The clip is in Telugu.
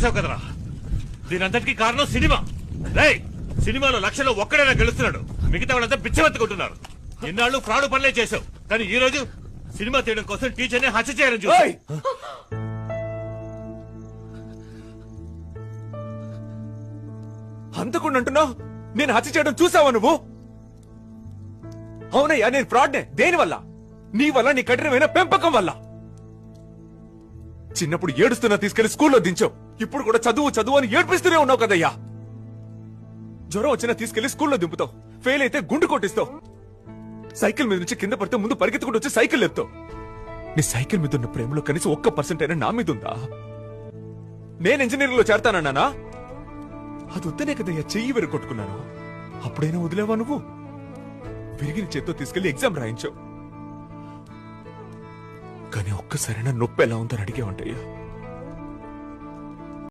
చేసావు కదరా. దీనంతటికీ కారణం సినిమా. రేయ్, సినిమాలో లక్షలో ఒక్కడైనా గెలుస్తున్నాడు, మిగతా వాళ్ళంతా పిచ్చవెత్తుకుంటున్నారు. ఇన్నాళ్ళు ఫ్రాడ్ పనులే చేసావు, కానీ ఈ రోజు సినిమా తీయడం కోసం టీచర్ని హత్య చేయాలని చూసావు. అంతకుండా అంటున్నావు, నేను హత్య చేయడం చూసావా నువ్వు? అవునయ్యా, నేను ఫ్రాడ్నే. దేని వల్ల? నీ వల్ల, నీ కఠినమైన పెంపకం వల్ల. చిన్నప్పుడు ఏడుస్తున్నా తీసుకెళ్లి స్కూల్లో దించావు, ఇప్పుడు కూడా చదువు చదువు అని ఏడ్పిస్తూనే ఉన్నావు కదయ్యా. జ్వరం వచ్చినా తీసుకెళ్లి స్కూల్లో దింపుతావు, ఫెయిల్ అయితే గుండు కొట్టిస్తావు. సైకిల్ మీద నుంచి కింద పడితే ముందు పరిగెత్తుకుంటూ వచ్చి సైకిల్ ఎత్తావు. నీ సైకిల్ మీద ఉన్న ప్రేమలో కనీసం 1% అయినా నా మీద ఉందా? నేను ఇంజనీరింగ్ లో చేరతానన్నానా? అది వద్దనే కదయ్యా చెయ్యి కొట్టుకున్నాను. అప్పుడైనా వదిలేవా నువ్వు? విరిగిన చేత్తో తీసుకెళ్లి ఎగ్జామ్ రాయించావు, కానీ ఒక్కసారైనా నొప్పి ఎలా ఉందని అడిగేవంటయ్యా.